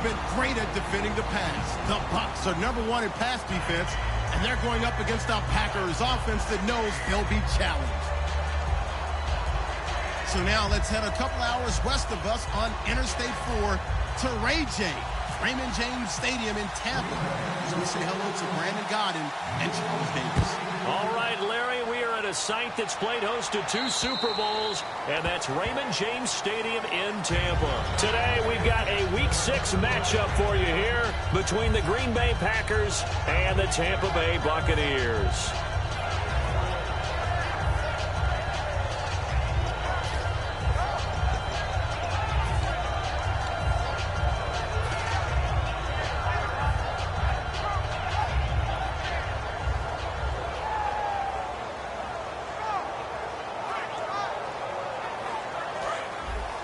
been great at defending the pass. The Bucs are #1 in pass defense, and they're going up against a Packers offense that knows they'll be challenged. So now let's head a couple hours west of us on Interstate 4 to Ray J, Raymond James Stadium in Tampa. So we say hello to Brandon Godden and Charles Davis. All right, Larry, we are at a site that's played host to 2 Super Bowls, and that's Raymond James Stadium in Tampa. Today, we've got a Week 6 matchup for you here between the Green Bay Packers and the Tampa Bay Buccaneers.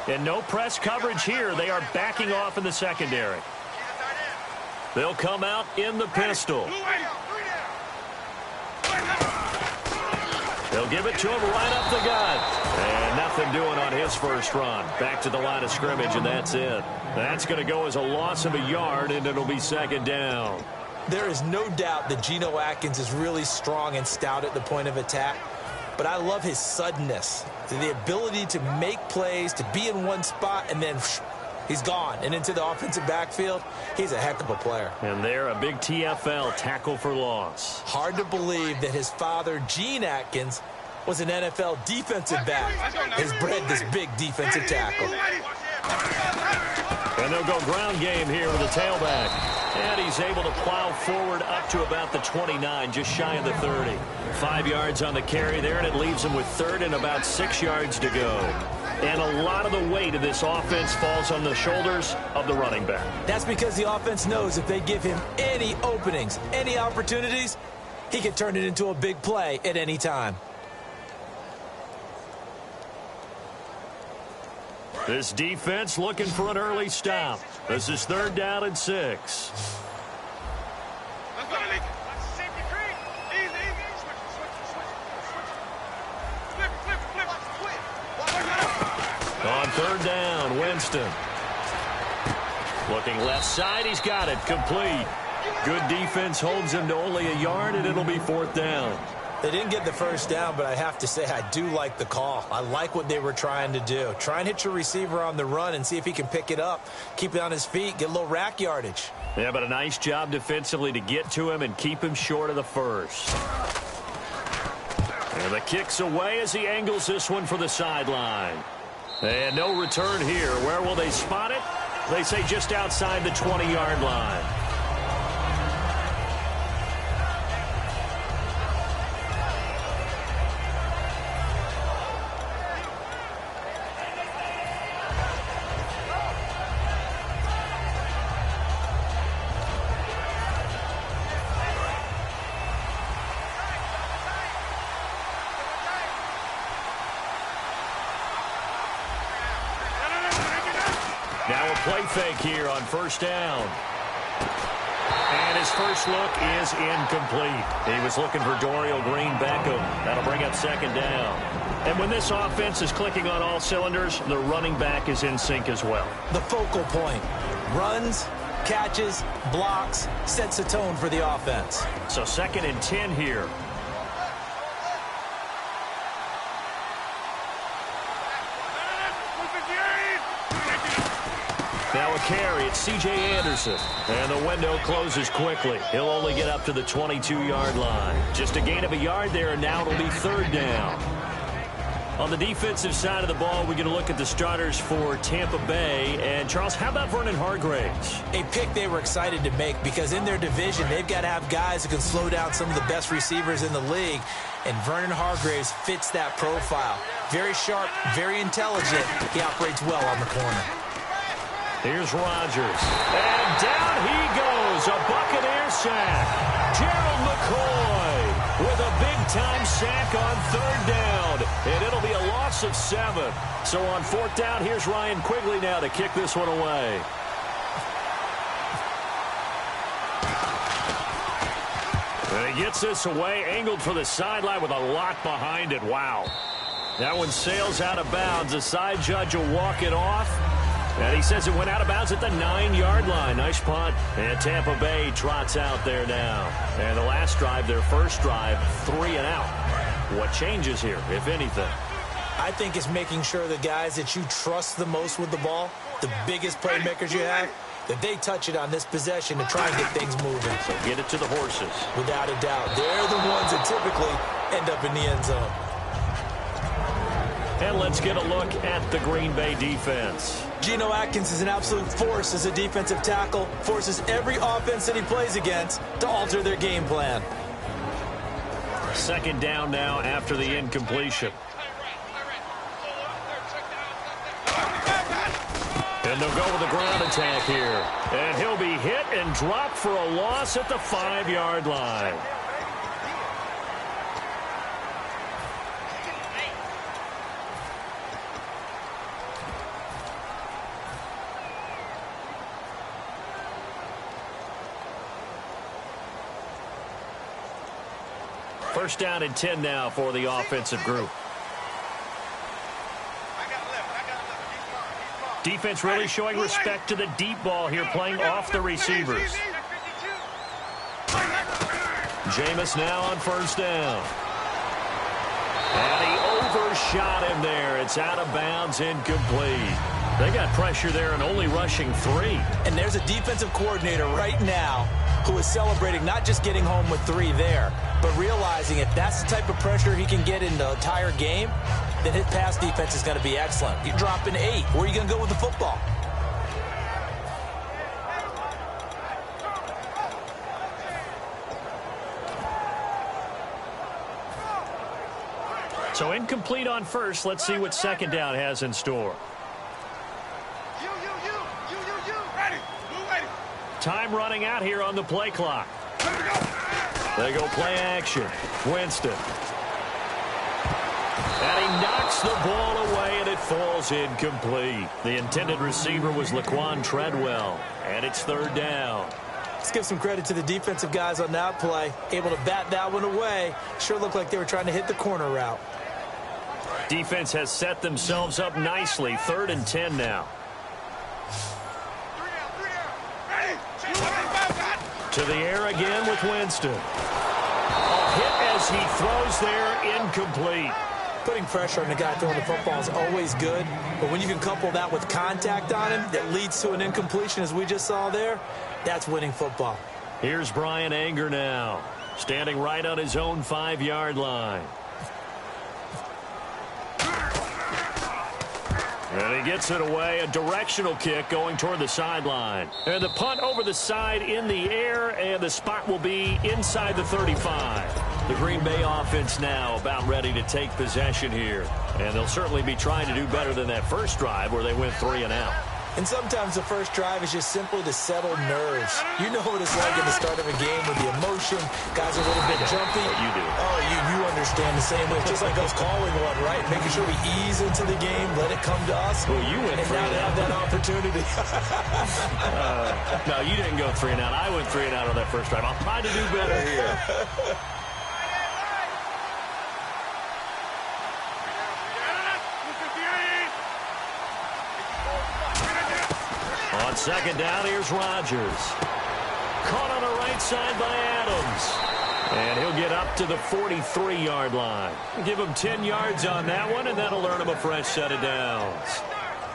And no press coverage here. They are backing off in the secondary. They'll come out in the pistol. They'll give it to him right up the gut. And nothing doing on his first run. Back to the line of scrimmage, and that's it. That's going to go as a loss of a yard, and it'll be second down. There is no doubt that Geno Atkins is really strong and stout at the point of attack. But I love his suddenness, the ability to make plays, to be in one spot, and then he's gone. And into the offensive backfield, he's a heck of a player. And they're a big TFL, tackle for loss. Hard to believe that his father, Gene Atkins, was an NFL defensive back. Has bred this big defensive tackle. And they'll go ground game here with the tailback. And he's able to plow forward up to about the 29, just shy of the 30. 5 yards on the carry there, and it leaves him with 3rd and about 6 yards to go. And a lot of the weight of this offense falls on the shoulders of the running back. That's because the offense knows if they give him any openings, any opportunities, he can turn it into a big play at any time. This defense looking for an early stop. This is 3rd down and 6. On 3rd down, Winston. Looking left side, he's got it, complete. Good defense holds him to only a yard, and it'll be 4th down. They didn't get the first down, but I have to say I do like the call. I like what they were trying to do. Try and hit your receiver on the run and see if he can pick it up, keep it on his feet, get a little rack yardage. Yeah, but a nice job defensively to get to him and keep him short of the first. And the kick's away as he angles this one for the sideline. And no return here. Where will they spot it? They say just outside the 20-yard line. Now a play fake here on 1st down. And his first look is incomplete. He was looking for Dorial Green-Beckham. That'll bring up 2nd down. And when this offense is clicking on all cylinders, the running back is in sync as well. The focal point. Runs, catches, blocks, sets a tone for the offense. So 2nd and 10 here. Now a carry, it's C.J. Anderson. And the window closes quickly. He'll only get up to the 22-yard line. Just a gain of a yard there, and now it'll be 3rd down. On the defensive side of the ball, we're going to look at the starters for Tampa Bay. And, Charles, how about Vernon Hargreaves? A pick they were excited to make because in their division, they've got to have guys who can slow down some of the best receivers in the league. And Vernon Hargreaves fits that profile. Very sharp, very intelligent. He operates well on the corner. Here's Rodgers. And down he goes. A Buccaneer sack. Gerald McCoy with a big-time sack on 3rd down. And it'll be a loss of 7. So on 4th down, here's Ryan Quigley now to kick this one away. And he gets this away, angled for the sideline with a lot behind it. Wow. That one sails out of bounds. The side judge will walk it off. And he says it went out of bounds at the 9-yard line. Nice punt. And Tampa Bay trots out there now. And the last drive, their first drive, 3 and out. What changes here, if anything? I think it's making sure the guys that you trust the most with the ball, the biggest playmakers you have, that they touch it on this possession to try and get things moving. So get it to the horses. Without a doubt. They're the ones that typically end up in the end zone. And let's get a look at the Green Bay defense. Geno Atkins is an absolute force as a defensive tackle, forces every offense that he plays against to alter their game plan. Second down now after the incompletion. And they'll go with a ground attack here. And he'll be hit and dropped for a loss at the 5-yard line. First down and 10 now for the offensive group. Defense really showing respect to the deep ball here, playing off the receivers. Jameis now on first down. And he overshot him there. It's out of bounds, incomplete. They got pressure there and only rushing 3. And there's a defensive coordinator right now who is celebrating not just getting home with 3 there, but realizing if that's the type of pressure he can get in the entire game, then his pass defense is going to be excellent. You're dropping 8. Where are you going to go with the football? So incomplete on first. Let's see what second down has in store. Time running out here on the play clock. They go play action. Winston. And he knocks the ball away, and it falls incomplete. The intended receiver was Laquan Treadwell, and it's third down. Let's give some credit to the defensive guys on that play. Able to bat that one away. Sure looked like they were trying to hit the corner route. Defense has set themselves up nicely. Third and 10 now. To the air again with Winston. A hit as he throws there, incomplete. Putting pressure on the guy throwing the football is always good, but when you can couple that with contact on him that leads to an incompletion, as we just saw there, that's winning football. Here's Brian Anger now, standing right on his own 5-yard line. And he gets it away, a directional kick going toward the sideline. And the punt over the side in the air, and the spot will be inside the 35. The Green Bay offense now about ready to take possession here. And they'll certainly be trying to do better than that first drive where they went 3 and out. And sometimes the first drive is just simply to settle nerves. You know what it's like at the start of a game with the emotion. Guys are a little bit jumpy. You do. Oh, you understand the same way. It's just like us calling one, right? Making sure we ease into the game, let it come to us. Well, you went and 3 now and they have out. that opportunity. No, you didn't go 3 and out. I went 3 and out on that first drive. I'll try to do better here. On second down, here's Rodgers. Caught on the right side by Adams. And he'll get up to the 43-yard line. Give him 10 yards on that one, and that'll earn him a fresh set of downs.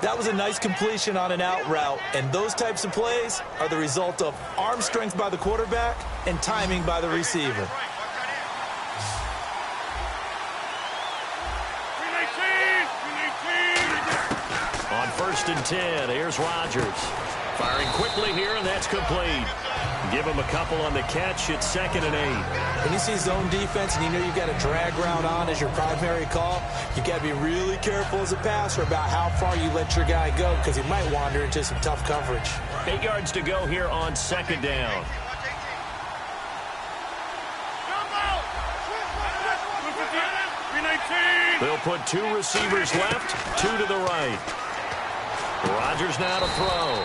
That was a nice completion on an out route, and those types of plays are the result of arm strength by the quarterback and timing by the receiver. On first and 10, here's Rodgers. Firing quickly here, and that's complete. Give him a couple on the catch. It's 2nd and 8. When you see zone defense and you know you've got a drag route on as your primary call, you've got to be really careful as a passer about how far you let your guy go because he might wander into some tough coverage. 8 yards to go here on second down. They'll put 2 receivers left, 2 to the right. Rodgers now to throw.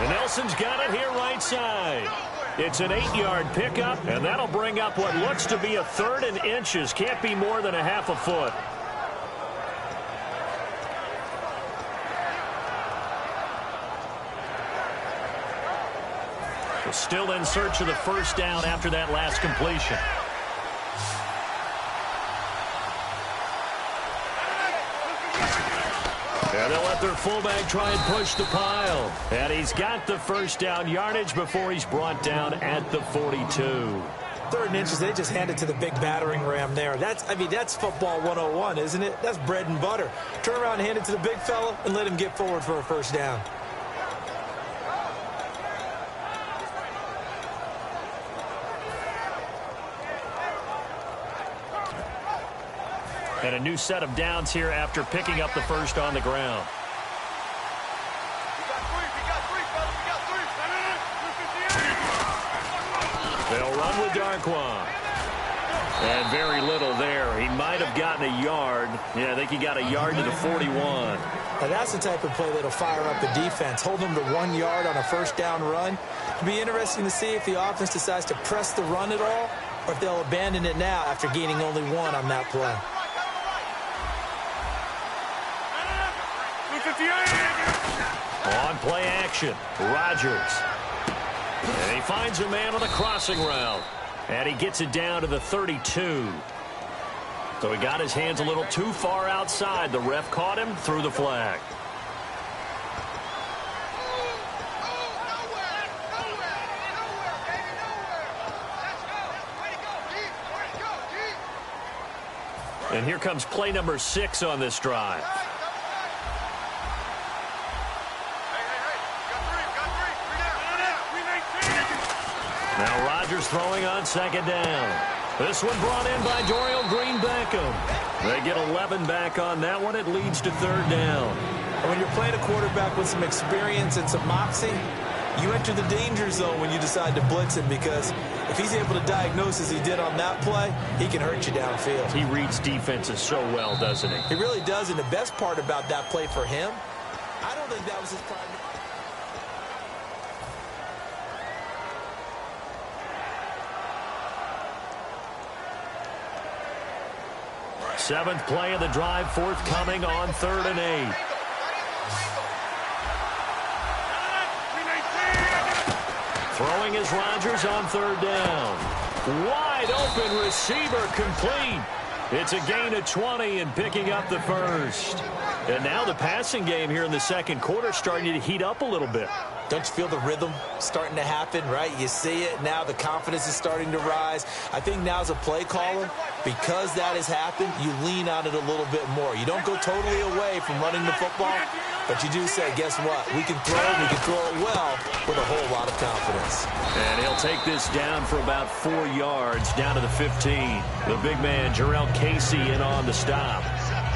And Nelson's got it here right side. It's an 8-yard pickup, and that'll bring up what looks to be a 3rd and inches. Can't be more than a half a foot. Still in search of the first down after that last completion. And they'll let their fullback try and push the pile. And he's got the first down yardage before he's brought down at the 42. 3rd and inches, they just hand it to the big battering ram there. That's football 101, isn't it? That's bread and butter. Turn around and hand it to the big fella and let him get forward for a first down. And a new set of downs here after picking up the first on the ground. They'll run with Darquan. And very little there. He might have gotten a yard. Yeah, I think he got a yard to the 41. Now that's the type of play that'll fire up the defense. Hold them to 1 yard on a first down run. It'll be interesting to see if the offense decides to press the run at all or if they'll abandon it now after gaining only 1 on that play. On play action, Rodgers. And he finds a man on the crossing route. And he gets it down to the 32. So he got his hands a little too far outside. The ref caught him, threw the flag. And here comes play number 6 on this drive. Now Rodgers throwing on 2nd down. This one brought in by Dorial Green-Beckham. They get 11 back on that one. It leads to 3rd down. And when you're playing a quarterback with some experience and some moxie, you enter the danger zone when you decide to blitz him, because if he's able to diagnose as he did on that play, he can hurt you downfield. He reads defenses so well, doesn't he? He really does, and the best part about that play for him, I don't think that was his primary. 7th play of the drive, forthcoming on 3rd and 8. Throwing is Rodgers on 3rd down. Wide open receiver, complete. It's a gain of 20 and picking up the first. And now the passing game here in the 2nd quarter starting to heat up a little bit. Don't you feel the rhythm starting to happen, right? You see it. Now the confidence is starting to rise. I think now as a play caller, because that has happened, you lean on it a little bit more. You don't go totally away from running the football, but you do say, guess what? We can throw it well with a whole lot of confidence. And he'll take this down for about 4 yards, down to the 15. The big man, Jarrell Casey, in on the stop.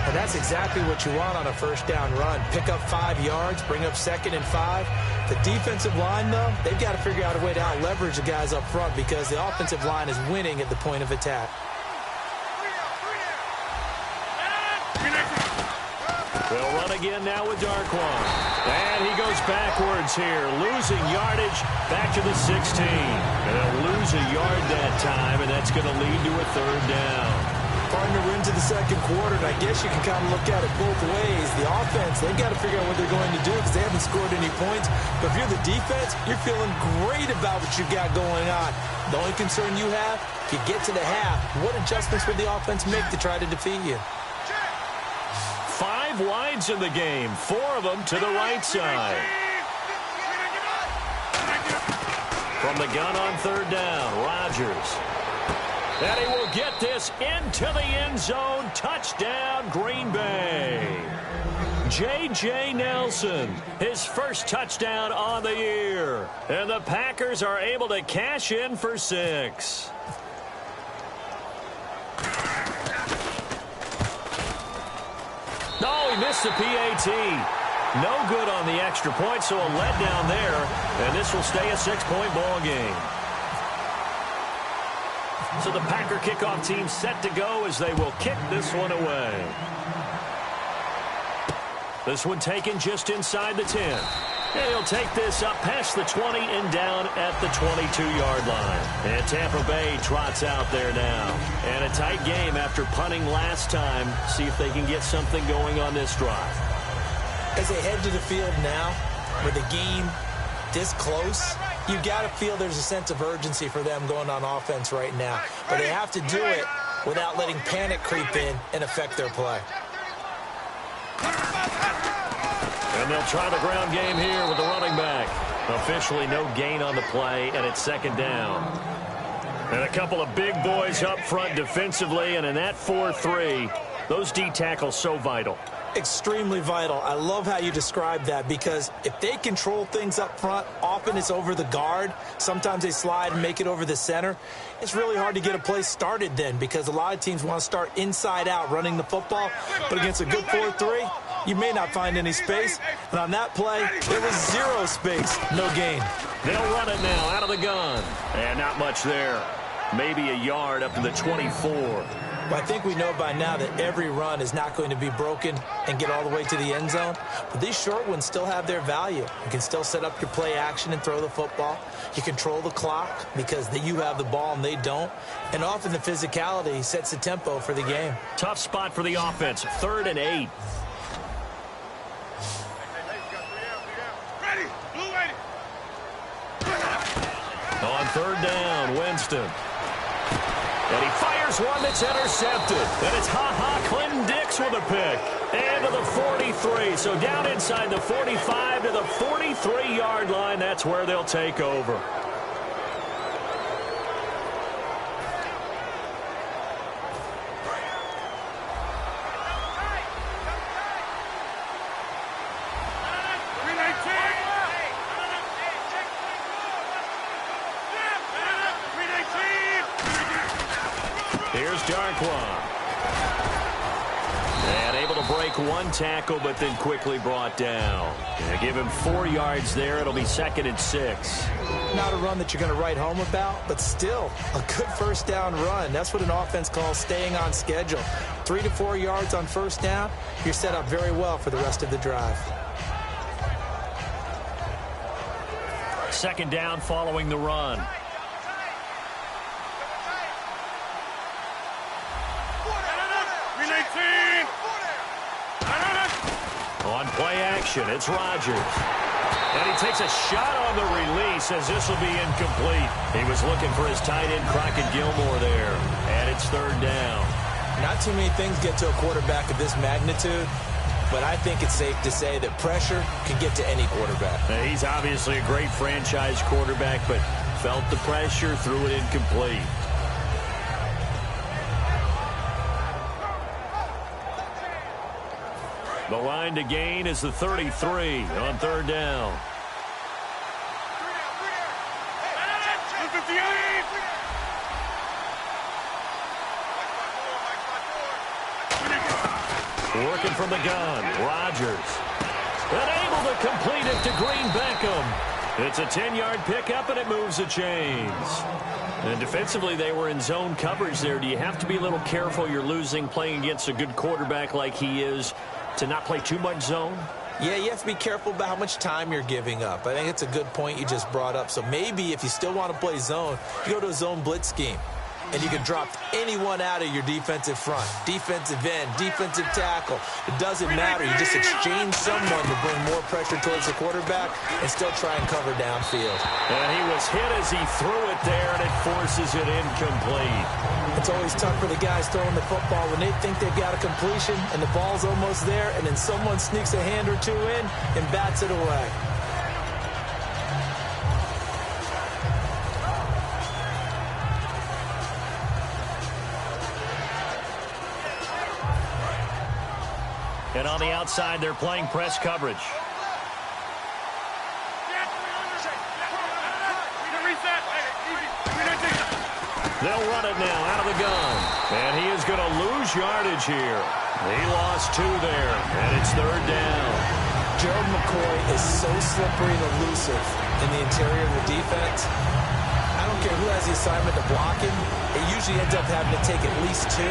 And that's exactly what you want on a first down run. Pick up 5 yards, bring up 2nd and 5. The defensive line, though, they've got to figure out a way to out-leverage the guys up front because the offensive line is winning at the point of attack. They'll run again now with Darquan. And he goes backwards here, losing yardage back to the 16. And they'll lose a yard that time, and that's going to lead to a 3rd down. Partner, we're into the 2nd quarter, and I guess you can kind of look at it both ways. The offense, they've got to figure out what they're going to do because they haven't scored any points. But if you're the defense, you're feeling great about what you got going on. The only concern you have, if you get to the half, what adjustments would the offense make to try to defeat you? 5 wides in the game, 4 of them to the right side. From the gun on 3rd down, Rodgers. And he will get this into the end zone. Touchdown, Green Bay. J.J. Nelson, his first touchdown on the year. And the Packers are able to cash in for 6. No, he missed the PAT. No good on the extra point, so a letdown there. And this will stay a 6-point ball game. So the Packer kickoff team set to go as they will kick this one away. This one taken just inside the 10. And he'll take this up past the 20 and down at the 22-yard line. And Tampa Bay trots out there now. And a tight game after punting last time. See if they can get something going on this drive. As they head to the field now, with the game this close, You got to feel there's a sense of urgency for them going on offense right now. But they have to do it without letting panic creep in and affect their play. And they'll try the ground game here with the running back. Officially no gain on the play, and it's second down. And a couple of big boys up front defensively, and in that 4-3, those D tackles so vital. Extremely vital. I love how you describe that, because if they control things up front, often it's over the guard. Sometimes they slide and make it over the center. It's really hard to get a play started then, because a lot of teams want to start inside out running the football. But against a good 4-3, you may not find any space. And on that play, there was zero space, no gain. They'll run it now out of the gun. And not much there. Maybe a yard up to the 24. But I think we know by now that every run is not going to be broken and get all the way to the end zone. But these short ones still have their value. You can still set up your play action and throw the football. You control the clock because you have the ball and they don't. And often the physicality sets the tempo for the game. Tough spot for the offense. 3rd and 8. On 3rd down, Winston. And he fires one that's intercepted. And it's Clinton Dix with a pick. And to the 43. So down inside the 45 to the 43-yard line. That's where they'll take over. Here's Darkwa. And able to break one tackle, but then quickly brought down. They give him 4 yards there. It'll be 2nd and 6. Not a run that you're going to write home about, but still a good first down run. That's what an offense calls staying on schedule. 3 to 4 yards on first down. You're set up very well for the rest of the drive. 2nd down following the run. On play action, it's Rodgers. And he takes a shot on the release as this will be incomplete. He was looking for his tight end, Crockett Gilmore there. And it's 3rd down. Not too many things get to a quarterback of this magnitude, but I think it's safe to say that pressure can get to any quarterback. Now, he's obviously a great franchise quarterback, but felt the pressure, threw it incomplete. The line to gain is the 33 on 3rd down. Working from the gun, Rodgers. And able to complete it to Green Beckham. It's a 10-yard pickup, and it moves the chains. And defensively, they were in zone coverage there. Do you have to be a little careful? You're losing playing against a good quarterback like he is, to not play too much zone? Yeah, you have to be careful about how much time you're giving up. I think it's a good point you just brought up. So maybe if you still want to play zone, you go to a zone blitz scheme. And you can drop anyone out of your defensive front. Defensive end, defensive tackle. It doesn't matter. You just exchange someone to bring more pressure towards the quarterback and still try and cover downfield. And he was hit as he threw it there, and it forces it incomplete. It's always tough for the guys throwing the football when they think they've got a completion and the ball's almost there, and then someone sneaks a hand or two in and bats it away. And on the outside, they're playing press coverage. They'll run it now out of the gun. And he is going to lose yardage here. He lost 2 there, and it's 3rd down. Gerald McCoy is so slippery and elusive in the interior of the defense. I don't care who has the assignment to block him. It usually ends up having to take at least 2.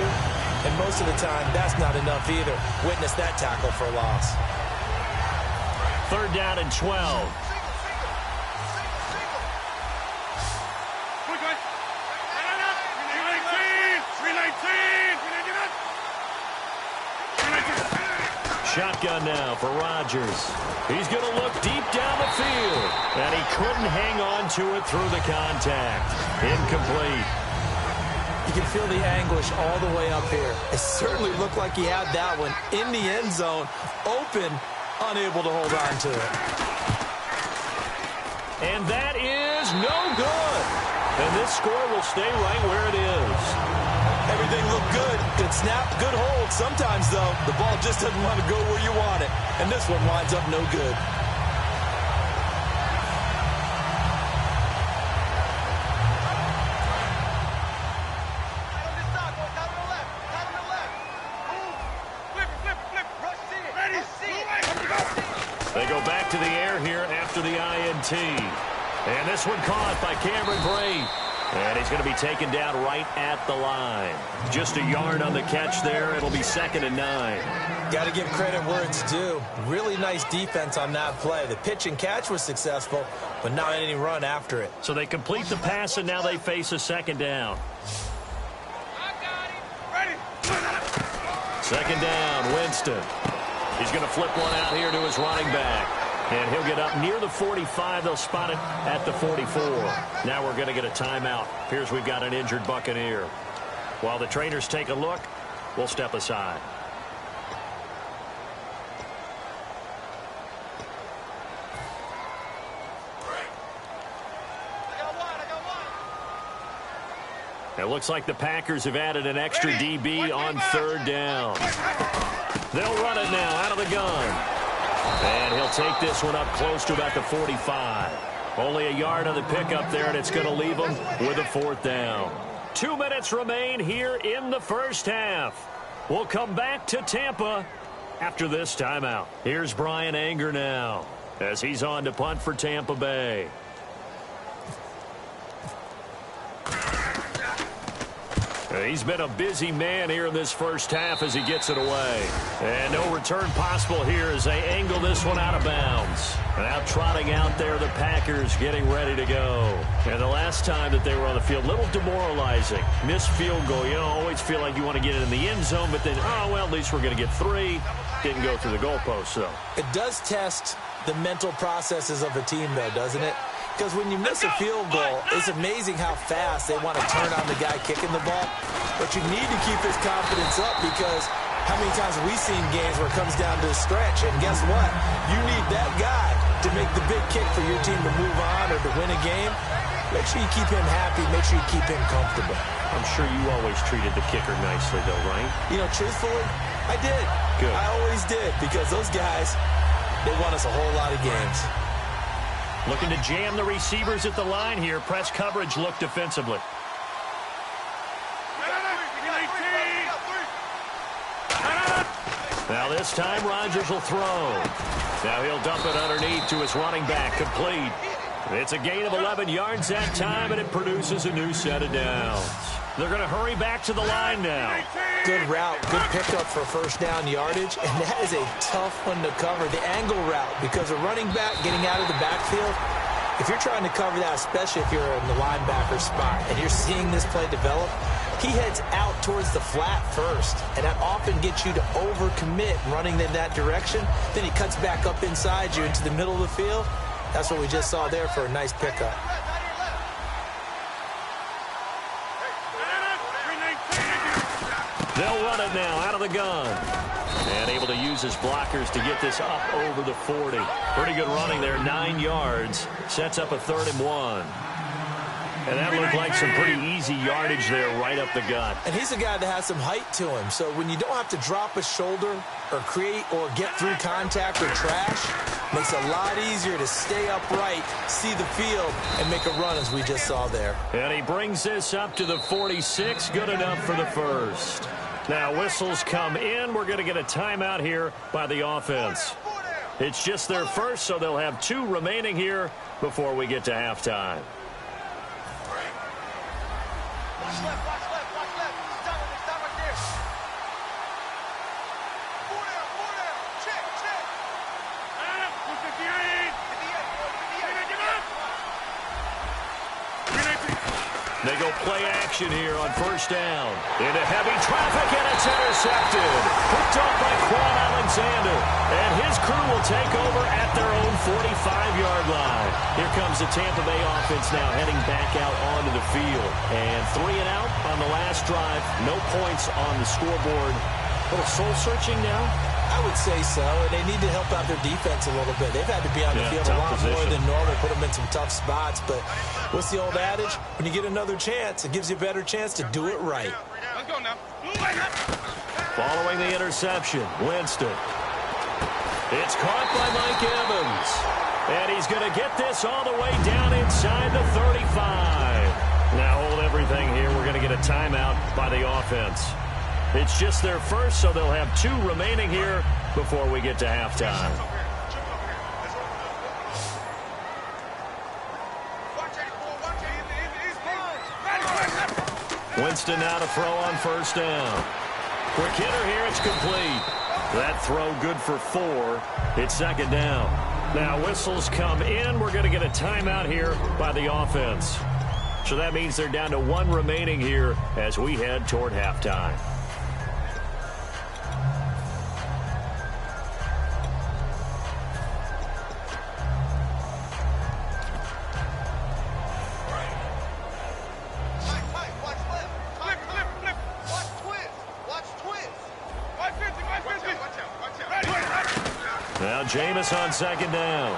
And most of the time, that's not enough either. Witness that tackle for loss. 3rd down and 12. shotgun now for Rodgers. He's going to look deep down the field. And he couldn't hang on to it through the contact. Incomplete. You can feel the anguish all the way up here. It certainly looked like he had that one in the end zone, open, unable to hold on to it. And that is no good. And this score will stay right where it is. Everything looked good. Good snap, good hold. Sometimes, though, the ball just doesn't want to go where you want it. And this one winds up no good. They go back to the air here after the INT. And this one caught by Cameron Brate. And he's going to be taken down right at the line. Just a yard on the catch there. It'll be 2nd and 9. Got to give credit where it's due. Really nice defense on that play. The pitch and catch was successful, but not any run after it. So they complete the pass, and now they face a 2nd down. Second down, Winston. He's going to flip one out here to his running back. And he'll get up near the 45. They'll spot it at the 44. Now we're going to get a timeout. Here's we've got an injured Buccaneer. While the trainers take a look, we'll step aside. It looks like the Packers have added an extra DB on 3rd down. They'll run it now out of the gun. And he'll take this one up close to about the 45. Only a yard on the pickup there, and it's going to leave him with a 4th down. 2 minutes remain here in the first half. We'll come back to Tampa after this timeout. Here's Brian Anger now as he's on to punt for Tampa Bay. He's been a busy man here in this first half as he gets it away. And no return possible here as they angle this one out of bounds. Now trotting out there, the Packers getting ready to go. And the last time that they were on the field, a little demoralizing. Missed field goal. You know, always feel like you want to get it in the end zone, but then, oh, well, at least we're going to get 3. Didn't go through the goalpost, though. It does test the mental processes of a team, though, doesn't it? Because when you miss a field goal, it's amazing how fast they want to turn on the guy kicking the ball. But you need to keep his confidence up because how many times have we seen games where it comes down to a stretch? And guess what? You need that guy to make the big kick for your team to move on or to win a game. Make sure you keep him happy. Make sure you keep him comfortable. I'm sure you always treated the kicker nicely, though, right? You know, truthfully, I did. Good. I always did because those guys, they won us a whole lot of games. Looking to jam the receivers at the line here. Press coverage look defensively. Now this time Rodgers will throw. Now he'll dump it underneath to his running back. Complete. It's a gain of 11 yards that time, and it produces a new set of downs. They're going to hurry back to the line now. Good route, good pickup for first down yardage, and that is a tough one to cover, the angle route, because a running back getting out of the backfield, if you're trying to cover that, especially if you're in the linebacker spot, and you're seeing this play develop, he heads out towards the flat first, and that often gets you to overcommit running in that direction. Then he cuts back up inside you into the middle of the field. That's what we just saw there for a nice pickup. They'll run it now out of the gun. And able to use his blockers to get this up over the 40. Pretty good running there, 9 yards. Sets up a 3rd and 1. And that looked like some pretty easy yardage there right up the gut. And he's a guy that has some height to him. So when you don't have to drop a shoulder or create or get through contact or trash, makes it a lot easier to stay upright, see the field, and make a run as we just saw there. And he brings this up to the 46. Good enough for the first. Now whistles come in. We're going to get a timeout here by the offense. It's just their first, so they'll have 2 remaining here before we get to halftime. Watch left, watch left, watch left. Stop right there. 4 down. Check. 58, boy, 58. They go play action here on first down. Into heavy traffic, and it's intercepted. Picked off by Quan Alexander. And his crew will take over at their own 45-yard line. Here comes the Tampa Bay offense now heading back out onto the field. And 3 and out on the last drive. No points on the scoreboard. A little soul-searching now? I would say so, and they need to help out their defense a little bit. They've had to be on the field a lot more than normal, put them in some tough spots. But what's the old adage? When you get another chance, it gives you a better chance to do it right. Let's go now. Following the interception, Winston. It's caught by Mike Evans. And he's going to get this all the way down inside the 35. Now hold everything here. We're going to get a timeout by the offense. It's just their first, so they'll have 2 remaining here before we get to halftime. Winston now to throw on first down. Quick hitter here, it's complete. That throw good for 4. It's second down. Now whistles come in. We're going to get a timeout here by the offense. So that means they're down to 1 remaining here as we head toward halftime. Now Jameis on second down.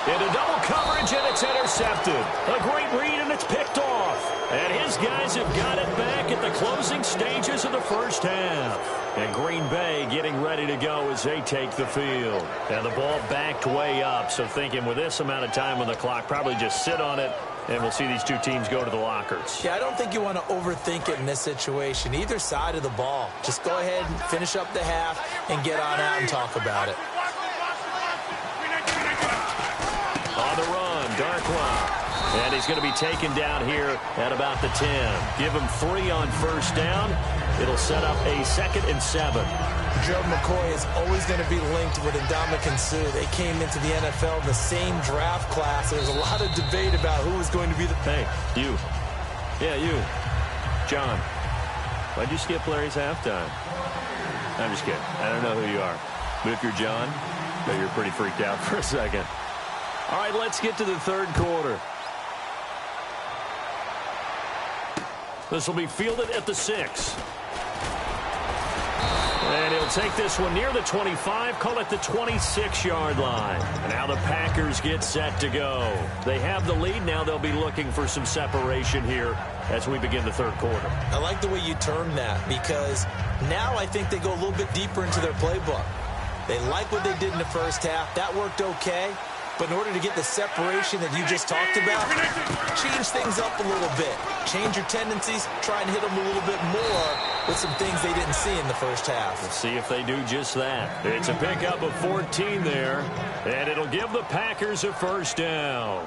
Into double coverage, and it's intercepted. A great read, and it's picked off. And his guys have got it back at the closing stages of the first half. And Green Bay getting ready to go as they take the field. And the ball backed way up, so thinking with this amount of time on the clock, probably just sit on it, and we'll see these 2 teams go to the lockers. Yeah, I don't think you want to overthink it in this situation. Either side of the ball. Just go ahead and finish up the half and get on out and talk about it. On the run, Darkwa. And he's going to be taken down here at about the 10. Give him 3 on first down. It'll set up a 2nd and 7. Joe McCoy is always going to be linked with Ndamukong Suh. They came into the NFL in the same draft class. There's a lot of debate about who was going to be the... Hey, you. Yeah, you. John. Why'd you skip Larry's halftime? I'm just kidding. I don't know who you are. But if you're John, maybe you're pretty freaked out for a second. All right, let's get to the third quarter. This will be fielded at the 6. And he'll take this one near the 25, call it the 26-yard line. And now the Packers get set to go. They have the lead. Now they'll be looking for some separation here as we begin the third quarter. I like the way you term that, because now I think they go a little bit deeper into their playbook. They like what they did in the first half. That worked okay. But in order to get the separation that you just talked about, change things up a little bit. Change your tendencies, try and hit them a little bit more with some things they didn't see in the first half. We'll see if they do just that. It's a pickup of 14 there, and it'll give the Packers a first down.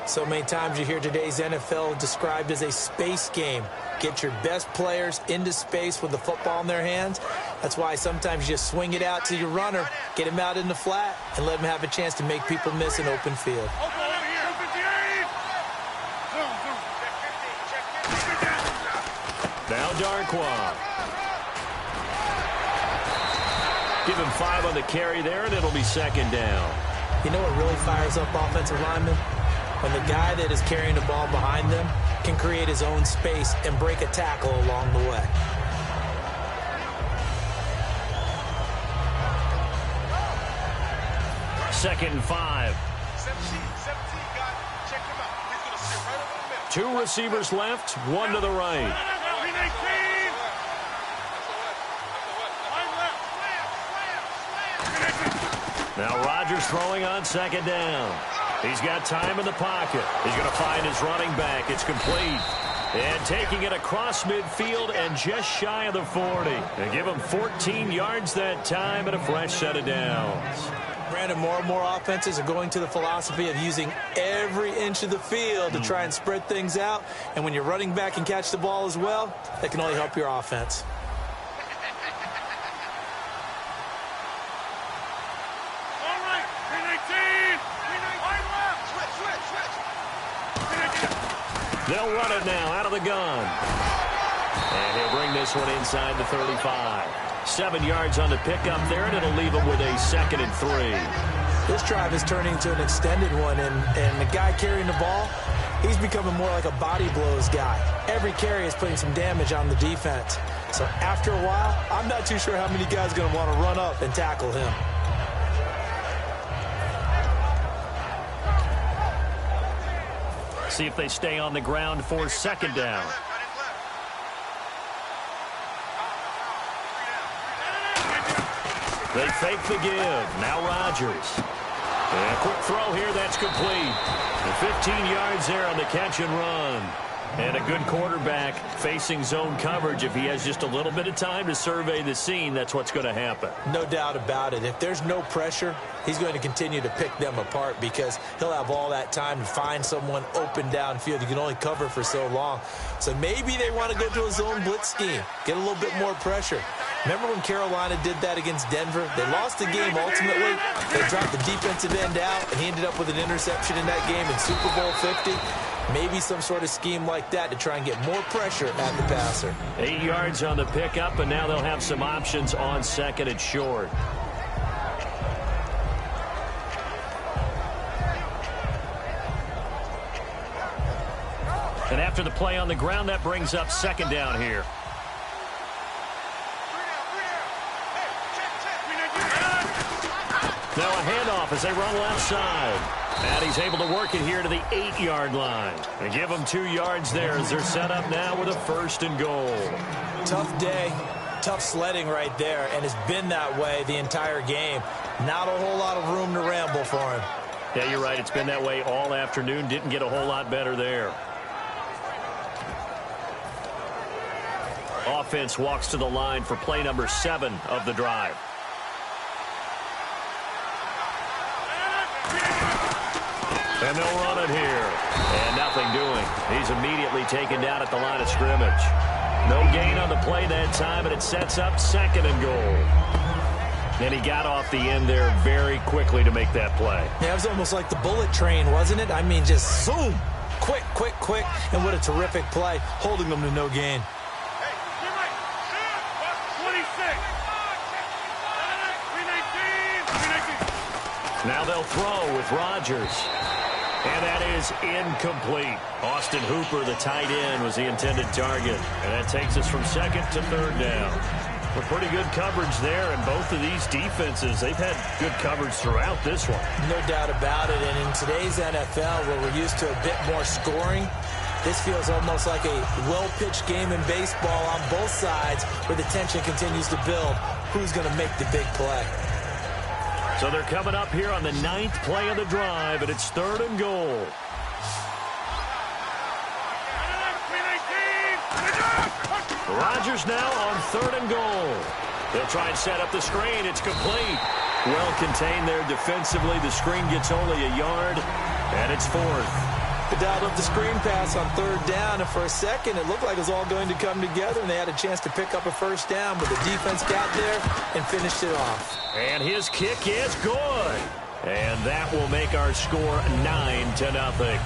So many times you hear today's NFL described as a space game. Get your best players into space with the football in their hands. That's why sometimes you just swing it out to your runner, get him out in the flat, and let him have a chance to make people miss an open field. Now Darkwa. Give him 5 on the carry there, and it'll be second down. You know what really fires up offensive linemen? When the guy that is carrying the ball behind them can create his own space and break a tackle along the way. Second and 5. 2 receivers left, 1 to the right. Now Rodgers throwing on second down. He's got time in the pocket. He's going to find his running back. It's complete. And taking it across midfield and just shy of the 40. And give him 14 yards that time and a fresh set of downs. Brandon, more and more offenses are going to the philosophy of using every inch of the field to try and spread things out. And when you're running back and catch the ball as well, that can only help your offense. They'll run it now out of the gun. And he'll bring this one inside the 35. 7 yards on the pickup there, and it'll leave him with a 2nd and 3. This drive is turning into an extended one, and the guy carrying the ball, he's becoming more like a body blows guy. Every carry is putting some damage on the defense. So after a while, I'm not too sure how many guys are going to want to run up and tackle him. See if they stay on the ground for 2nd down. They fake the give. Now Rodgers. And a quick throw here. That's complete. And 15 yards there on the catch and run. And a good quarterback facing zone coverage. If he has just a little bit of time to survey the scene, that's what's going to happen. No doubt about it. If there's no pressure, he's going to continue to pick them apart because he'll have all that time to find someone open downfield. You can only cover for so long. So maybe they want to go to a zone blitz scheme, get a little bit more pressure. Remember when Carolina did that against Denver? They lost the game ultimately. They dropped the defensive end out, and he ended up with an interception in that game in Super Bowl 50. Maybe some sort of scheme like that to try and get more pressure at the passer. 8 yards on the pickup, and now they'll have some options on 2nd and short. And after the play on the ground, that brings up 2nd down here. Now a handoff as they run left side. And he's able to work it here to the 8-yard line. And give them 2 yards there as they're set up now with a 1st and goal. Tough day, tough sledding right there, and it's been that way the entire game. Not a whole lot of room to ramble for him. Yeah, you're right. It's been that way all afternoon. Didn't get a whole lot better there. Offense walks to the line for play number 7 of the drive. And they'll run it here. And nothing doing. He's immediately taken down at the line of scrimmage. No gain on the play that time, and it sets up 2nd and goal. And he got off the end there very quickly to make that play. Yeah, it was almost like the bullet train, wasn't it? I mean, just zoom. Quick, quick, quick. And what a terrific play, holding them to no gain. Now they'll throw with Rodgers. And that is incomplete. Austin Hooper, the tight end, was the intended target. And that takes us from 2nd to 3rd down. Well, pretty good coverage there, and both of these defenses, they've had good coverage throughout this one. No doubt about it, and in today's NFL, where we're used to a bit more scoring, this feels almost like a well-pitched game in baseball on both sides where the tension continues to build. Who's going to make the big play? So they're coming up here on the 9th play of the drive, and it's 3rd and goal. Rodgers now on 3rd and goal. They'll try and set up the screen. It's complete. Well contained there defensively. The screen gets only a yard, and it's 4th. They dialed up the screen pass on 3rd down, and for a second it looked like it was all going to come together, and they had a chance to pick up a 1st down, but the defense got there and finished it off. And his kick is good. And that will make our score 9-0.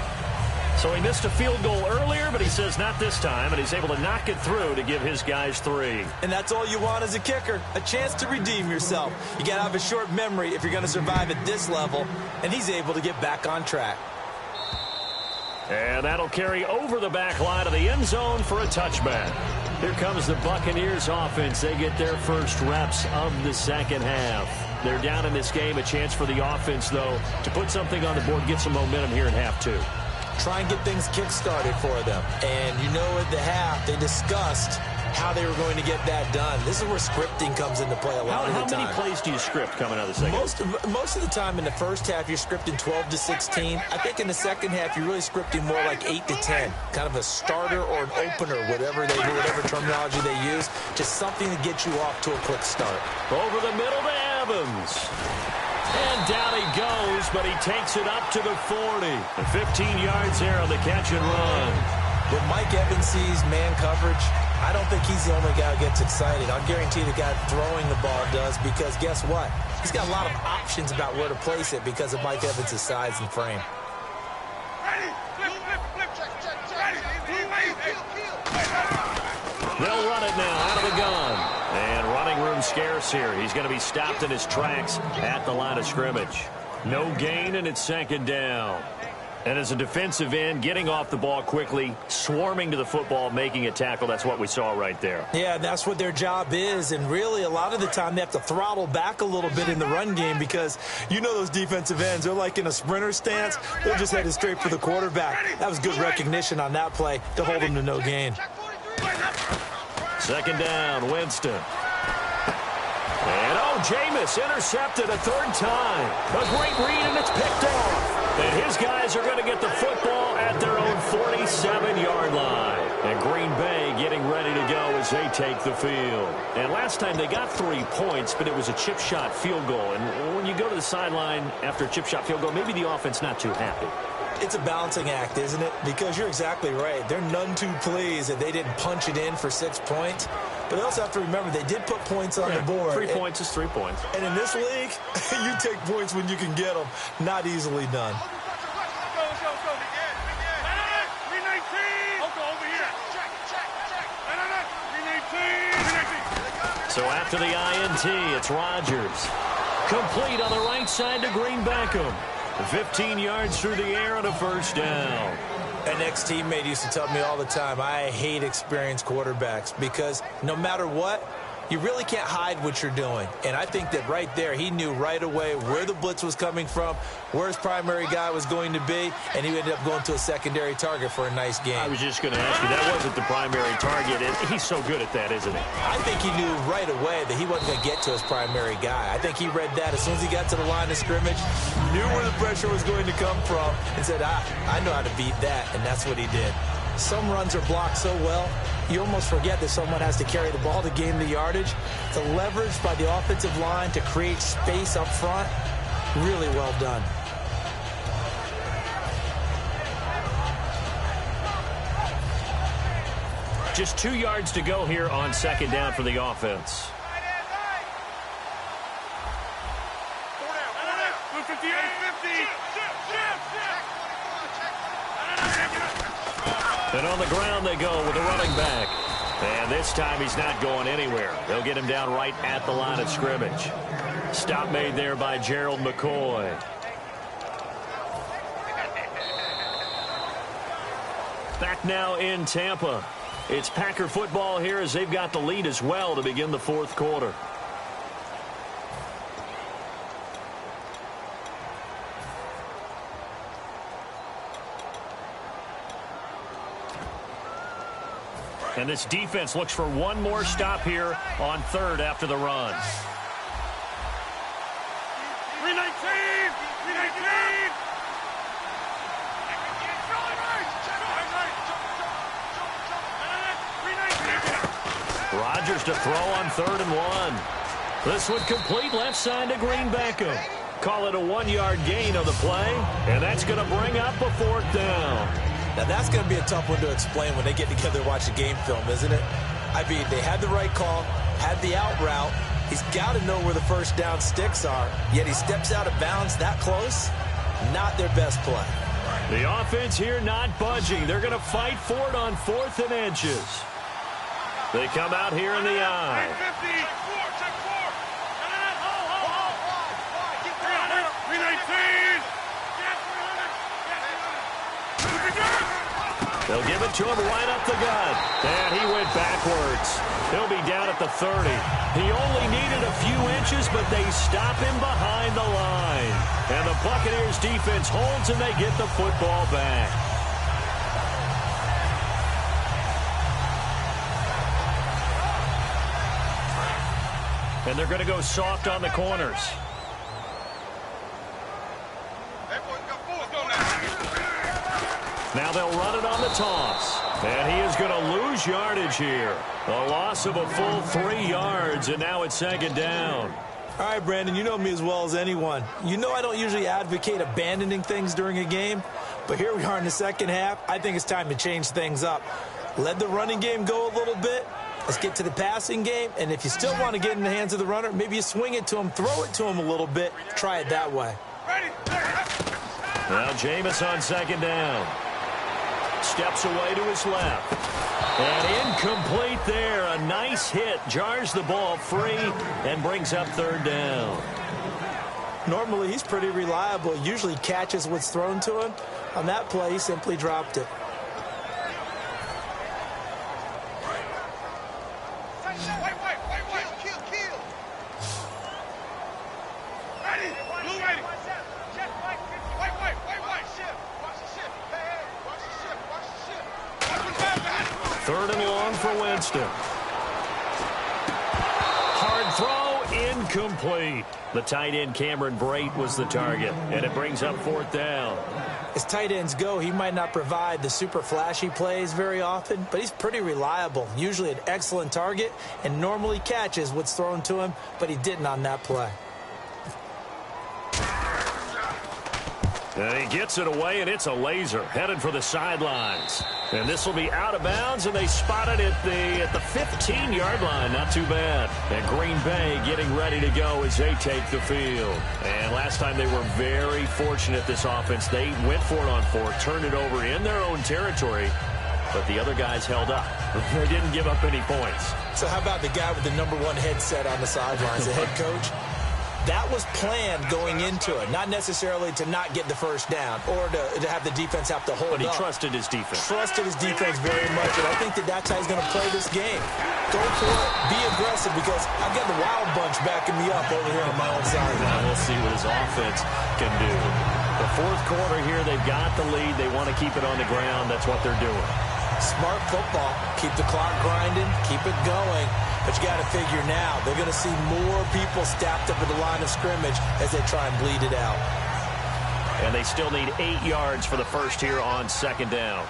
So he missed a field goal earlier, but he says not this time, and he's able to knock it through to give his guys 3. And that's all you want as a kicker, a chance to redeem yourself. You got to have a short memory if you're going to survive at this level, and he's able to get back on track. And that'll carry over the back line of the end zone for a touchback. Here comes the Buccaneers offense. They get their first reps of the 2nd half. They're down in this game. A chance for the offense, though, to put something on the board, get some momentum here in half 2. Try and get things kick-started for them. And you know at the half, they discussed how they were going to get that done. This is where scripting comes into play a lot of the time. How many plays do you script coming out of the second? Most of the time in the first half, you're scripting 12 to 16. I think in the second half, you're really scripting more like 8 to 10. Kind of a starter or an opener, whatever they do, whatever terminology they use. Just something to get you off to a quick start. Over the middle to Evans. And down he goes, but he takes it up to the 40. And 15 yards there on the catch and run. When Mike Evans sees man coverage, I don't think he's the only guy who gets excited. I'll guarantee the guy throwing the ball does, because guess what? He's got a lot of options about where to place it because of Mike Evans' size and frame. They'll run it now out of the gun. And running room scarce here. He's going to be stopped in his tracks at the line of scrimmage. No gain, and it's second down. And as a defensive end, getting off the ball quickly, swarming to the football, making a tackle, that's what we saw right there. Yeah, that's what their job is. And really, a lot of the time, they have to throttle back a little bit in the run game because you know those defensive ends, they're like in a sprinter stance. They're just headed straight for the quarterback. That was good recognition on that play to hold them to no gain. Second down, Winston. And, Jameis intercepted a third time. A great read, and it's picked off. And his guys are going to get the football at their own 47-yard line. And Green Bay getting ready to go as they take the field. And last time they got 3 points, but it was a chip shot field goal. And when you go to the sideline after a chip shot field goal, maybe the offense not too happy. It's a balancing act, isn't it? Because you're exactly right. They're none too pleased that they didn't punch it in for 6 points. But they also have to remember they did put points on the board. 3 points is 3 points. And in this league, you take points when you can get them. Not easily done. So after the INT, it's Rodgers. Complete on the right side to Green Beckham. 15 yards through the air on a first down. An ex-teammate used to tell me all the time, I hate experienced quarterbacks because no matter what, you really can't hide what you're doing. And I think that right there, he knew right away where the blitz was coming from, where his primary guy was going to be, and he ended up going to a secondary target for a nice game. I was just going to ask you, that wasn't the primary target. And he's so good at that, isn't he? I think he knew right away that he wasn't going to get to his primary guy. I think he read that as soon as he got to the line of scrimmage, knew where the pressure was going to come from, and said, I know how to beat that, and that's what he did. Some runs are blocked so well, you almost forget that someone has to carry the ball to gain the yardage. The leverage by the offensive line to create space up front, really well done. Just 2 yards to go here on second down for the offense. And on the ground they go with the running back. And this time he's not going anywhere. They'll get him down right at the line of scrimmage. Stop made there by Gerald McCoy. Back now in Tampa. It's Packer football here as they've got the lead as well to begin the fourth quarter. And this defense looks for one more stop here on third after the run. 319! 319! Rodgers to throw on 3rd and 1. This one complete left side to Green Beckham. Call it a 1-yard gain of the play, and that's going to bring up a 4th down. Now, that's going to be a tough one to explain when they get together and watch a game film, isn't it? I mean, they had the right call, had the out route. He's got to know where the first down sticks are, yet he steps out of bounds that close. Not their best play. The offense here not budging. They're going to fight for it on 4th and inches. They come out here in the eye. They'll give it to him right up the gut. And he went backwards. He'll be down at the 30. He only needed a few inches, but they stop him behind the line. And the Buccaneers defense holds, and they get the football back. And they're going to go soft on the corners. Now they'll run it on the toss. And he is going to lose yardage here. A loss of a full 3 yards, and now it's second down. All right, Brandon, you know me as well as anyone. You know I don't usually advocate abandoning things during a game, but here we are in the second half. I think it's time to change things up. Let the running game go a little bit. Let's get to the passing game, and if you still want to get in the hands of the runner, maybe you swing it to him, throw it to him a little bit, try it that way. Now Jameis on second down. Steps away to his left. And incomplete there. A nice hit. Jars the ball free and brings up third down. Normally, he's pretty reliable. Usually catches what's thrown to him. On that play, he simply dropped it. Third and long for Winston. Hard throw, incomplete. The tight end Cameron Brate was the target, and it brings up fourth down. As tight ends go, he might not provide the super flashy plays very often, but he's pretty reliable. Usually an excellent target, and normally catches what's thrown to him, but he didn't on that play. And he gets it away, and it's a laser headed for the sidelines. And this will be out of bounds, and they spot it at the 15-yard line. Not too bad. And Green Bay getting ready to go as they take the field. And last time they were very fortunate, this offense. They went for it on fourth, turned it over in their own territory, but the other guys held up. They didn't give up any points. So how about the guy with the #1 headset on the sidelines, the head coach? That was planned going into it, not necessarily to not get the first down or to have the defense have to hold up. But he trusted his defense. Trusted his defense very much, and I think that's how he's going to play this game. Go for it, be aggressive, because I've got the Wild Bunch backing me up over here on my own side. Now we'll see what his offense can do. The fourth quarter here, they've got the lead. They want to keep it on the ground. That's what they're doing. Smart football. Keep the clock grinding, keep it going. But you got to figure now, they're going to see more people stacked up at the line of scrimmage as they try and bleed it out. And they still need 8 yards for the first here on second down.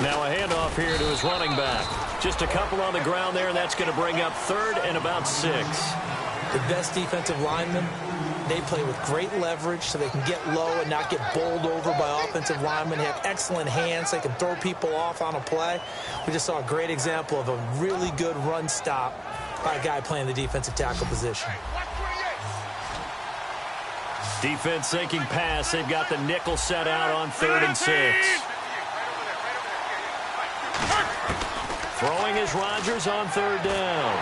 Now a handoff here to his running back. Just a couple on the ground there, and that's going to bring up third and about 6. The best defensive linemen, they play with great leverage so they can get low and not get bowled over by offensive linemen. They have excellent hands. They can throw people off on a play. We just saw a great example of a really good run stop by a guy playing the defensive tackle position. Defense sinking pass. They've got the nickel set out on 3rd and 6. Throwing is Rodgers on 3rd down.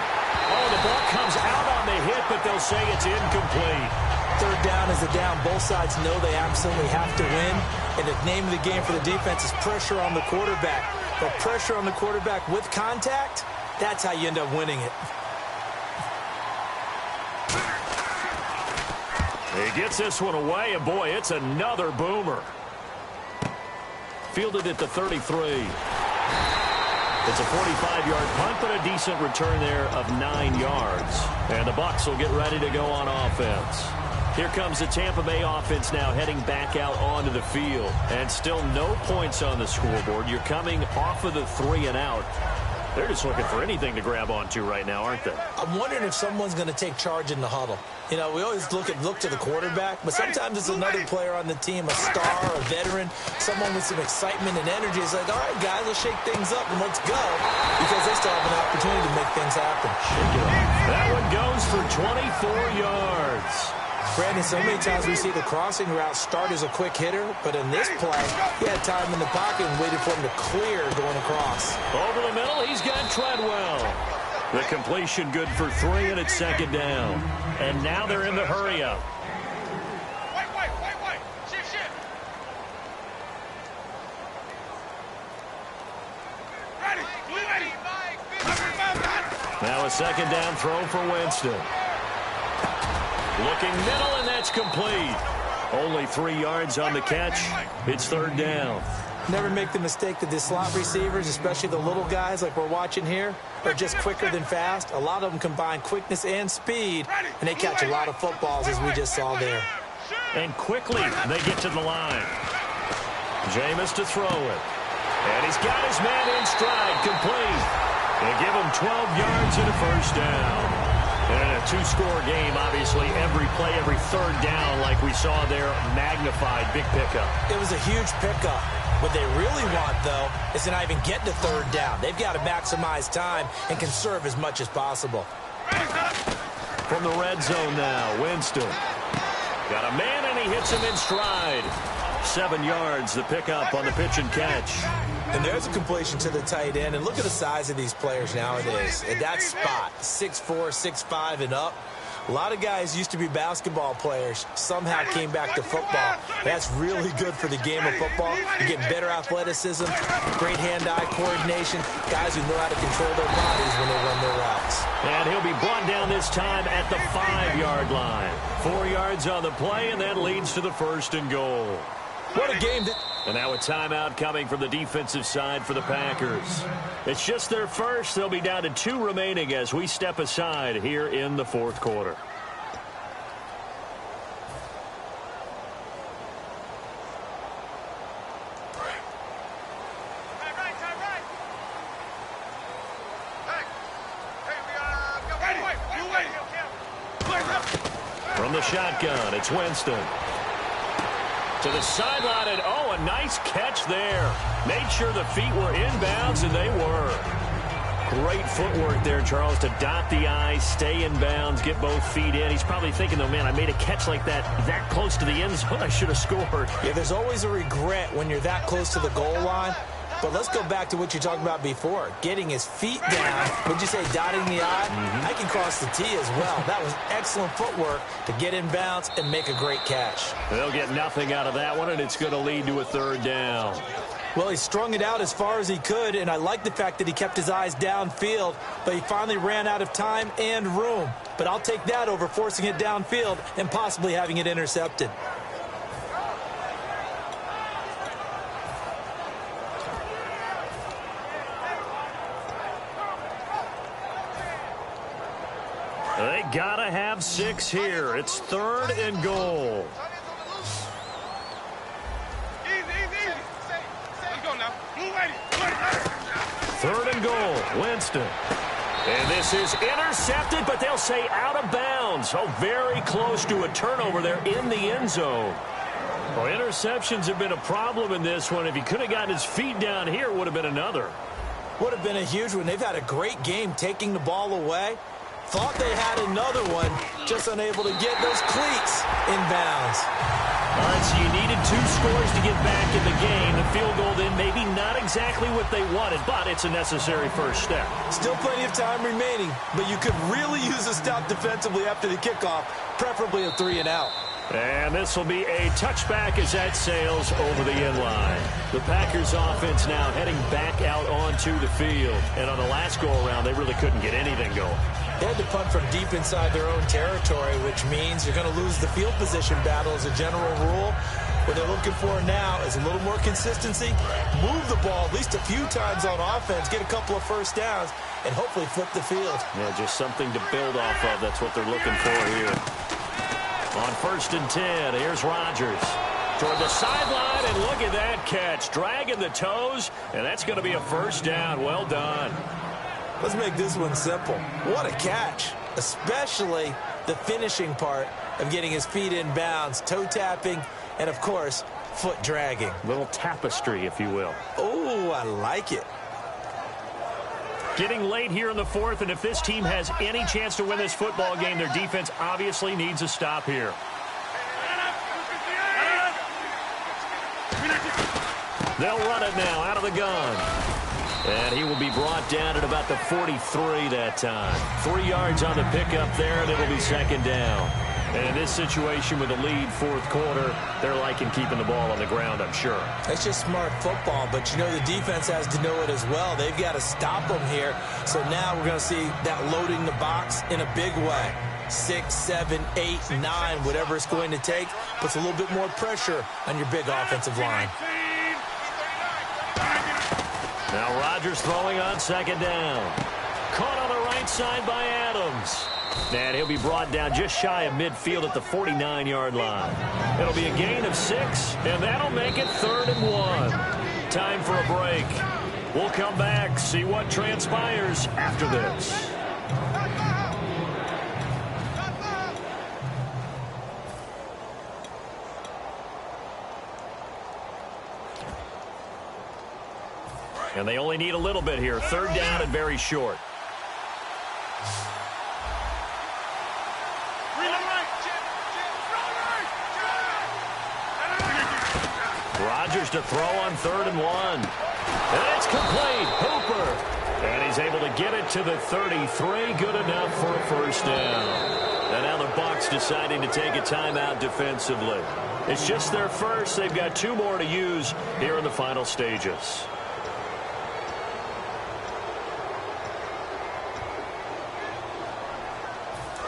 Oh, the ball comes out on the hit, but they'll say it's incomplete. 3rd down is the down. Both sides know they absolutely have to win. And the name of the game for the defense is pressure on the quarterback. But pressure on the quarterback with contact, that's how you end up winning it. He gets this one away, and boy, it's another boomer. Fielded at the 33. It's a 45-yard punt, but a decent return there of 9 yards. And the Bucs will get ready to go on offense. Here comes the Tampa Bay offense now heading back out onto the field. And still no points on the scoreboard. You're coming off of the 3 and out. They're just looking for anything to grab onto right now, aren't they? I'm wondering if someone's going to take charge in the huddle. You know, we always look to the quarterback, but sometimes it's another player on the team, a star, a veteran, someone with some excitement and energy. It's like, all right, guys, let's shake things up and let's go, because they still have an opportunity to make things happen. Shake it up. That one goes for 24 yards. Brandon, so many times we see the crossing route start as a quick hitter, but in this play, he had time in the pocket and waited for him to clear going across. Over the middle, he's got Treadwell. The completion good for 3, and it's 2nd down. And now they're in the hurry-up. Shift. Ready. Now a 2nd down throw for Winston. Looking middle, and that's complete. Only 3 yards on the catch. It's 3rd down. Never make the mistake that the slot receivers, especially the little guys like we're watching here, are just quicker than fast. A lot of them combine quickness and speed, and they catch a lot of footballs, as we just saw there. And quickly, they get to the line. Jameis to throw it. And he's got his man in stride, complete. They give him 12 yards and a 1st down. And in a 2-score game, obviously, every play, every 3rd down, like we saw there, magnified, big pickup. It was a huge pickup. What they really want, though, is to not even get to 3rd down. They've got to maximize time and conserve as much as possible. From the red zone now, Winston. Got a man, and he hits him in stride. 7 yards, the pickup on the pitch and catch. And there's a completion to the tight end. And look at the size of these players nowadays. At that spot, 6'4", 6'5", and up. A lot of guys used to be basketball players, somehow came back to football. That's really good for the game of football. You get better athleticism, great hand-eye coordination, guys who know how to control their bodies when they run their routes. And he'll be brought down this time at the 5-yard line. 4 yards on the play, and that leads to the 1st and goal. What a game. And now a timeout coming from the defensive side for the Packers. It's just their first. They'll be down to 2 remaining as we step aside here in the 4th quarter. From the shotgun, it's Winston. To the sideline, and a nice catch there. Made sure the feet were inbounds, and they were. Great footwork there, Charles, to dot the I, stay in bounds, get both feet in. He's probably thinking, though, man, I made a catch like that close to the end zone. I should have scored. Yeah, there's always a regret when you're that close to the goal line. But let's go back to what you talked about before. Getting his feet down. Would you say dotting the I? I can cross the T as well. That was excellent footwork to get in bounds and make a great catch. They'll get nothing out of that one, and it's going to lead to a 3rd down. Well, he strung it out as far as he could, and I like the fact that he kept his eyes downfield, but he finally ran out of time and room. But I'll take that over forcing it downfield and possibly having it intercepted. They gotta have 6 here. It's 3rd and goal. Let's go now. Blue lady. 3rd and goal. Winston. And this is intercepted, but they'll say out of bounds. Oh, very close to a turnover there in the end zone. Well, interceptions have been a problem in this one. If he could have gotten his feet down here, it would have been another. Would have been a huge one. They've had a great game taking the ball away. Thought they had another one, just unable to get those cleats in bounds. All right, so you needed 2 scores to get back in the game. The field goal then maybe not exactly what they wanted, but it's a necessary first step. Still plenty of time remaining, but you could really use a stop defensively after the kickoff, preferably a 3 and out. And this will be a touchback as that sails over the end line. The Packers offense now heading back out onto the field. And on the last go-around, they really couldn't get anything going. They had to punt from deep inside their own territory, which means you're going to lose the field position battle as a general rule. What they're looking for now is a little more consistency, move the ball at least a few times on offense, get a couple of first downs, and hopefully flip the field. Yeah, just something to build off of. That's what they're looking for here. On 1st and 10, here's Rodgers. Toward the sideline, and look at that catch. Dragging the toes, and that's going to be a 1st down. Well done. Let's make this one simple. What a catch, especially the finishing part of getting his feet in bounds, toe tapping, and, of course, foot dragging. Little tapestry, if you will. Oh, I like it. Getting late here in the 4th, and if this team has any chance to win this football game, their defense obviously needs a stop here. They'll run it now out of the gun. And he will be brought down at about the 43 that time. 3 yards on the pickup there, and it'll be 2nd down. And in this situation with the lead 4th quarter, they're liking keeping the ball on the ground, I'm sure. That's just smart football, but you know the defense has to know it as well. They've got to stop them here. So now we're going to see that loading the box in a big way. 6, 7, 8, 9, whatever it's going to take, puts a little bit more pressure on your big offensive line. Now Rodgers throwing on 2nd down. Caught on the right side by Adams. And he'll be brought down just shy of midfield at the 49-yard line. It'll be a gain of 6, and that'll make it 3rd and 1. Time for a break. We'll come back, see what transpires after this. And they only need a little bit here. 3rd down and very short. Rodgers to throw on 3rd and 1. And it's complete. Hooper. And he's able to get it to the 33. Good enough for a first down. And now the Bucs deciding to take a timeout defensively. It's just their first. They've got 2 more to use here in the final stages.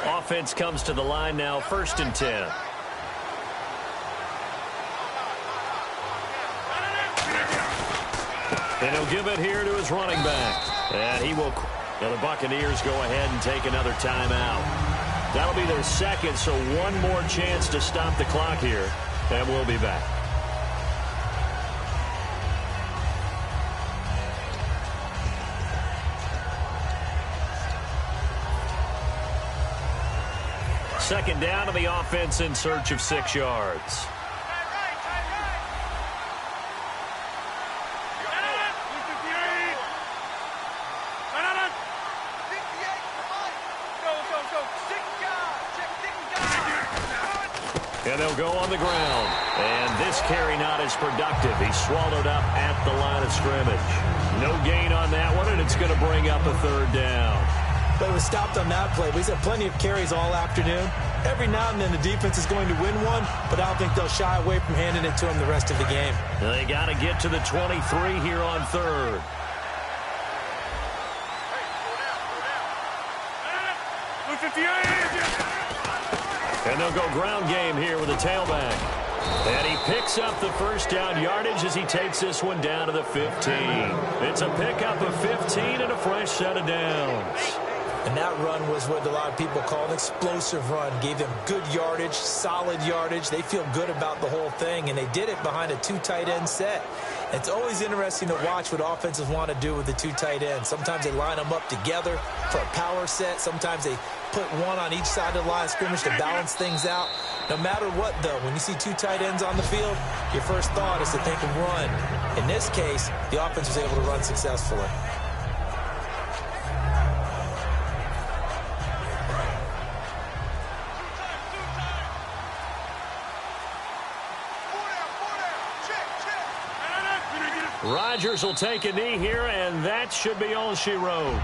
Offense comes to the line now, 1st and 10. And he'll give it here to his running back. And he will. Now the Buccaneers go ahead and take another timeout. That'll be their second, so 1 more chance to stop the clock here. And we'll be back. Second down to the offense in search of 6 yards. And they'll go on the ground. And this carry not as productive. He's swallowed up at the line of scrimmage. No gain on that one, and it's going to bring up a 3rd down. But he was stopped on that play. But he's had plenty of carries all afternoon. Every now and then the defense is going to win one, but I don't think they'll shy away from handing it to him the rest of the game. They got to get to the 23 here on 3rd. And they'll go ground game here with a tailback. And he picks up the first down yardage as he takes this one down to the 15. It's a pickup of 15 and a fresh set of downs. And that run was what a lot of people call an explosive run. Gave them good yardage, solid yardage. They feel good about the whole thing, and they did it behind a 2 tight end set. It's always interesting to watch what offenses want to do with the 2 tight ends. Sometimes they line them up together for a power set. Sometimes they put one on each side of the line of scrimmage to balance things out. No matter what, though, when you see 2 tight ends on the field, your first thought is to think of run. In this case, the offense was able to run successfully. Rodgers will take a knee here, and that should be all she wrote.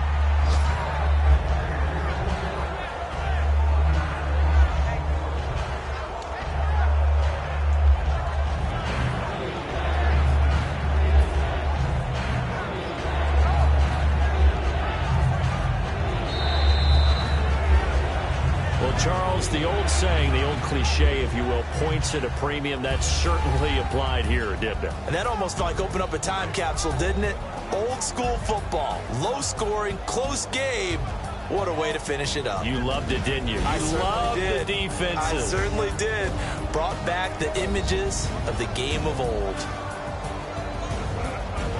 Well, Charles, the old saying, the old cliche, if you will, points at a premium. That certainly applied here, didn't it? And that almost like opened up a time capsule, didn't it? Old school football, low scoring, close game. What a way to finish it up. You loved it, didn't you? I You loved did. the defenses. I certainly did. Brought back the images of the game of old.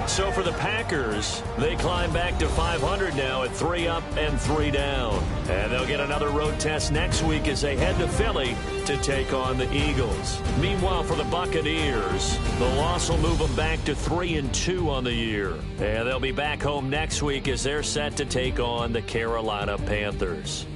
So for the Packers, they climb back to 500 now at 3 up and 3 down. And they'll get another road test next week as they head to Philly to take on the Eagles. Meanwhile, for the Buccaneers, the loss will move them back to 3-2 on the year. And they'll be back home next week as they're set to take on the Carolina Panthers.